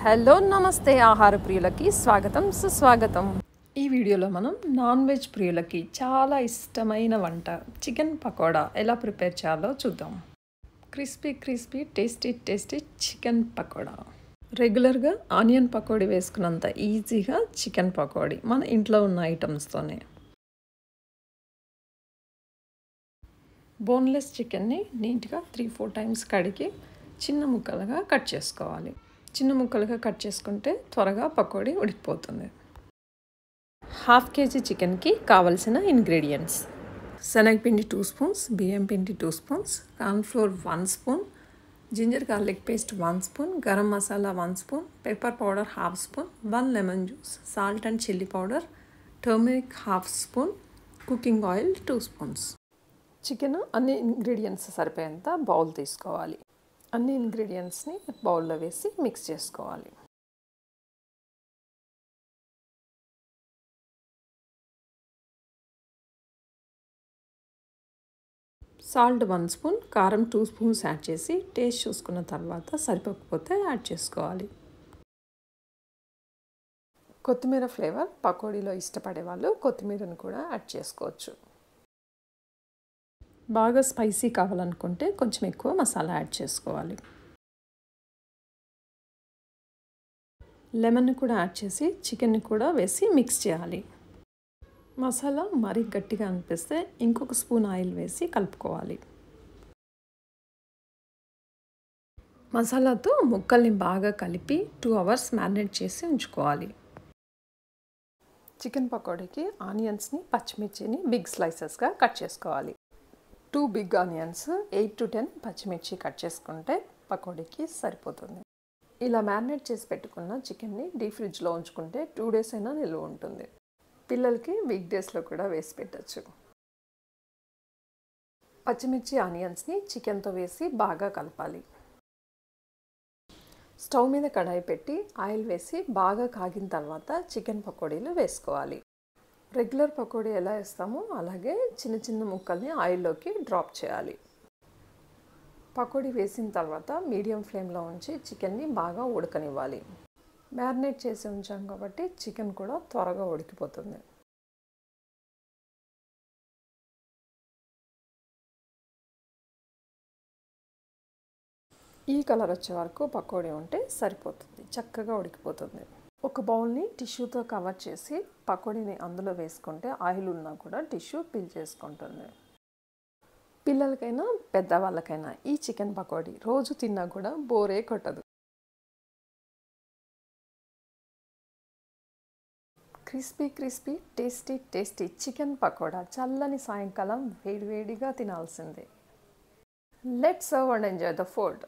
Hello నమస్తే ఆహార ప్రియులకి స్వాగతం సుస్వాగతం. ఈ వీడియోలో మనం నాన్ వెజ్ ప్రియులకి చాలా ఇష్టమైన వంట చికెన్ పకోడా ఎలా ప్రిపేర్ చేయాలో చూద్దాం. Crispy tasty chicken pakoda. రెగ్యులర్గా ఆనియన్ పకోడీ వేసుకున్నంత ఈజీగా చికెన్ పకోడీ మన ఇంట్లో ఉన్న ఐటమ్స్తోనే. బోన్లెస్ చికెన్ని నీట్గా 3-4 టైమ్స్ కడిగి చిన్న ముక్కలుగా కట్ చేసుకోవాలి. చిన్న ముక్కలుగా కట్ చేసుకుంటే త్వరగా పకోడీ ఉడికిపోతుంది. 1/2 kg చికెన్కి కావలసిన ఇంగ్రీడియంట్స్: శనగపిండి 2 స్పూన్స్, బియ్యం పిండి 2 spoons, cornflour 1 spoon, ginger garlic paste 1 spoon, garam masala 1 spoon, pepper powder 1/2 spoon, 1 lemon juice, salt and chilli powder, turmeric 1/2 spoon, cooking oil 2 spoons. Chicken అన్ని ఇంగ్రీడియంట్స్ సరిపోయేంత బౌల్ తీసుకోవాలి. అన్ని ఇంగ్రీడియంట్స్ని బౌల్లో వేసి మిక్స్ చేసుకోవాలి. సాల్ట్ 1 స్పూన్, కారం 2 స్పూన్స్ యాడ్ చేసి టేస్ట్ చూసుకున్న తర్వాత సరిపోకపోతే యాడ్ చేసుకోవాలి. కొత్తిమీర ఫ్లేవర్ పకోడీలో ఇష్టపడే వాళ్ళు కొత్తిమీరను కూడా యాడ్ చేసుకోవచ్చు. బాగా స్పైసీ కావాలనుకుంటే కొంచెం ఎక్కువ మసాలా యాడ్ చేసుకోవాలి. లెమన్ కూడా యాడ్ చేసి చికెన్ని కూడా వేసి మిక్స్ చేయాలి. మసాలా మరీ గట్టిగా అనిపిస్తే ఇంకొక స్పూన్ ఆయిల్ వేసి కలుపుకోవాలి. మసాలాతో ముక్కల్ని బాగా కలిపి 2 అవర్స్ మ్యారినేట్ చేసి ఉంచుకోవాలి. చికెన్ పకోడీకి ఆనియన్స్ని పచ్చిమిర్చిని బిగ్ స్లైసెస్గా కట్ చేసుకోవాలి. 2 బిగ్ ఆనియన్స్, 8 to 10 పచ్చిమిర్చి కట్ చేసుకుంటే పకోడీకి సరిపోతుంది. ఇలా మ్యారినేట్ చేసి పెట్టుకున్న చికెన్ని డీప్ ఫ్రిడ్జ్లో ఉంచుకుంటే 2 days అయినా నిల్వ ఉంటుంది. పిల్లలకి వీక్ డేస్లో కూడా వేసి పెట్టచ్చు. పచ్చిమిర్చి ఆనియన్స్ని చికెన్తో వేసి బాగా కలపాలి. స్టవ్ మీద కడాయి పెట్టి ఆయిల్ వేసి బాగా కాగిన తర్వాత చికెన్ పకోడీలు వేసుకోవాలి. రెగ్యులర్ పకోడీ ఎలా వేస్తామో అలాగే చిన్న చిన్న ముక్కల్ని ఆయిల్లోకి డ్రాప్ చేయాలి. పకోడీ వేసిన తర్వాత మీడియం ఫ్లేమ్లో ఉంచి చికెన్ని బాగా ఉడకనివ్వాలి. మ్యారినేట్ చేసి ఉంచాం కాబట్టి చికెన్ కూడా త్వరగా ఉడికిపోతుంది. ఈ కలర్ వచ్చే వరకు పకోడీ ఉంటే సరిపోతుంది, చక్కగా ఉడికిపోతుంది. ఒక బౌల్ని టిష్యూతో కవర్ చేసి పకోడీని అందులో వేసుకుంటే ఆయిల్ ఉన్నా కూడా టిష్యూ పీల్ చేసుకుంటుంది. పిల్లలకైనా పెద్దవాళ్ళకైనా ఈ చికెన్ పకోడీ రోజు తిన్నా కూడా బోరే కొట్టదు. క్రిస్పీ టేస్టీ చికెన్ పకోడా చల్లని సాయంకాలం వేడివేడిగా తినాల్సిందే. Let's serve and enjoy the food.